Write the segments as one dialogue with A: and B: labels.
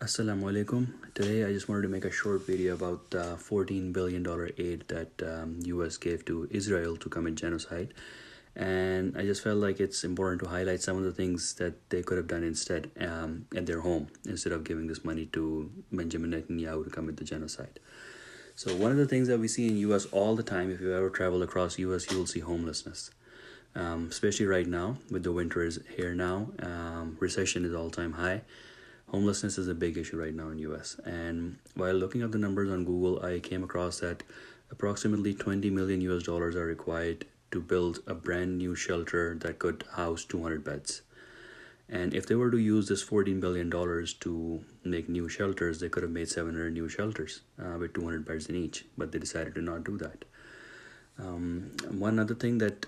A: Assalamu alaikum. Today I just wanted to make a short video about the $14 billion aid that US gave to Israel to commit genocide. And I just felt like it's important to highlight some of the things that they could have done instead at their home, instead of giving this money to Benjamin Netanyahu to commit the genocide. So one of the things that we see in US all the time, if you ever travel across US, you will see homelessness. Especially right now, with the winter is here now, recession is all-time high. Homelessness is a big issue right now in US. And while looking up the numbers on Google, I came across that approximately 20 million US dollars are required to build a brand new shelter that could house 200 beds. And if they were to use this $14 billion to make new shelters, they could have made 700 new shelters with 200 beds in each, but they decided to not do that. One other thing that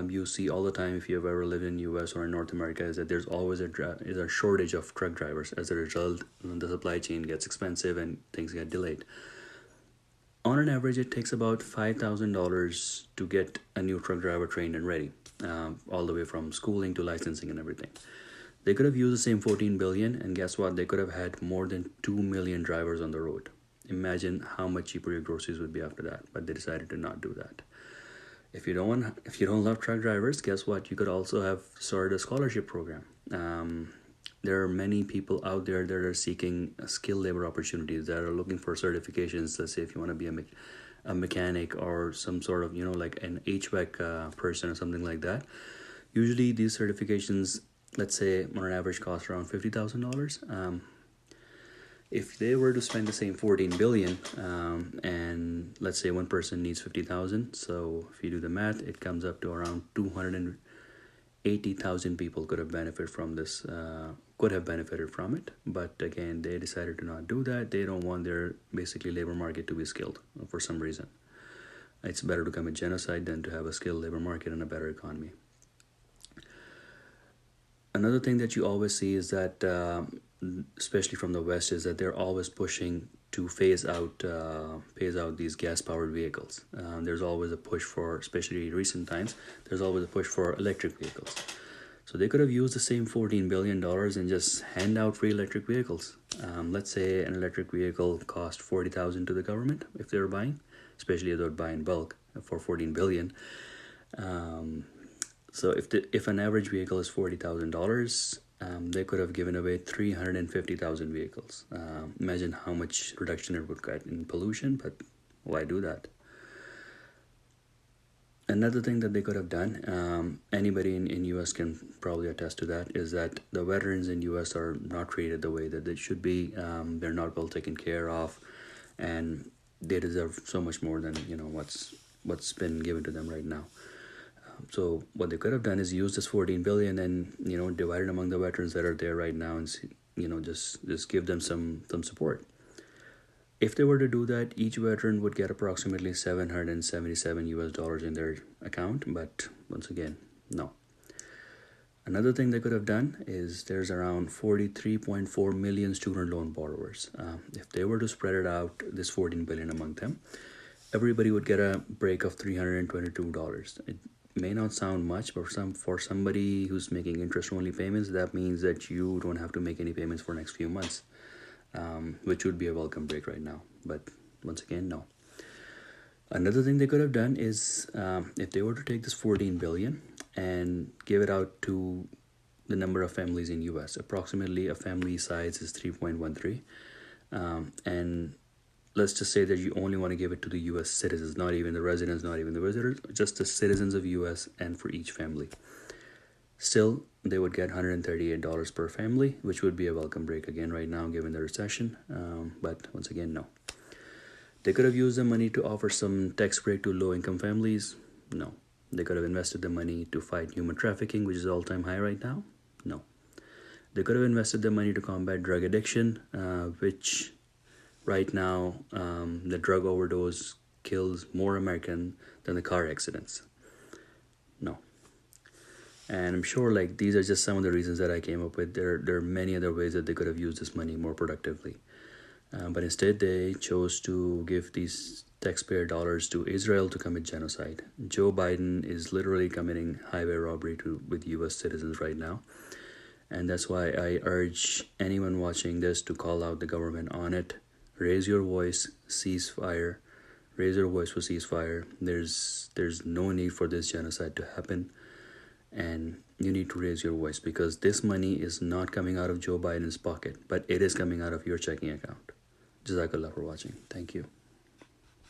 A: you see all the time if you've ever lived in US or in North America is that there's always a shortage of truck drivers. As a result, the supply chain gets expensive and things get delayed. On an average, it takes about $5,000 to get a new truck driver trained and ready, all the way from schooling to licensing and everything. They could have used the same 14 billion, and guess what? They could have had more than 2 million drivers on the road. Imagine how much cheaper your groceries would be after that, but they decided to not do that. If you don't love truck drivers, guess what? You could also have started a scholarship program. There are many people out there that are seeking skilled labor opportunities, that are looking for certifications. Let's say if you want to be a mechanic or some sort of, like an HVAC person or something like that. Usually these certifications, let's say on an average, cost around $50,000. If they were to spend the same 14 billion, and let's say one person needs 50,000, so if you do the math, it comes up to around 280,000 people could have benefited from this, could have benefited from it. But again, they decided to not do that. They don't want their basically labor market to be skilled for some reason. It's better to commit genocide than to have a skilled labor market and a better economy. Another thing that you always see is that especially from the West, is that they're always pushing to phase out these gas-powered vehicles. There's always a push for, especially recent times, there's always a push for electric vehicles. So they could have used the same $14 billion and just hand out free electric vehicles. Let's say an electric vehicle cost $40,000 to the government if they were buying, especially if they would buy in bulk for $14 billion. So if an average vehicle is $40,000, they could have given away 350,000 vehicles. Imagine how much reduction it would get in pollution, but why do that? Another thing that they could have done, anybody in US can probably attest to that, is that the veterans in US are not treated the way that they should be. They're not well taken care of, and they deserve so much more than what's been given to them right now. So what they could have done is use this 14 billion and divide it among the veterans that are there right now, and just give them some support. If they were to do that, each veteran would get approximately 777 US dollars in their account, but once again, no. Another thing they could have done is there's around 43.4 million student loan borrowers. If they were to spread it out, this 14 billion among them, everybody would get a break of $322. It may not sound much, but for somebody who's making interest-only payments, that means that you don't have to make any payments for next few months, which would be a welcome break right now. But once again, no. Another thing they could have done is if they were to take this 14 billion and give it out to the number of families in US, approximately a family size is 3.13, and let's just say that you only want to give it to the US citizens, not even the residents, not even the visitors, just the citizens of US, and for each family. Still, they would get $138 per family, which would be a welcome break again right now given the recession, but once again, no. They could have used the money to offer some tax break to low-income families. No. They could have invested the money to fight human trafficking, which is all-time high right now. No. They could have invested the money to combat drug addiction, which right now, the drug overdose kills more Americans than the car accidents. No. And I'm sure these are just some of the reasons that I came up with. There are many other ways that they could have used this money more productively. But instead, they chose to give these taxpayer dollars to Israel to commit genocide. Joe Biden is literally committing highway robbery with US citizens right now. And that's why I urge anyone watching this to call out the government on it. Raise your voice, ceasefire. Raise your voice for ceasefire. There's no need for this genocide to happen, and you need to raise your voice because this money is not coming out of Joe Biden's pocket, but it is coming out of your checking account. Jazakallah for watching. Thank you.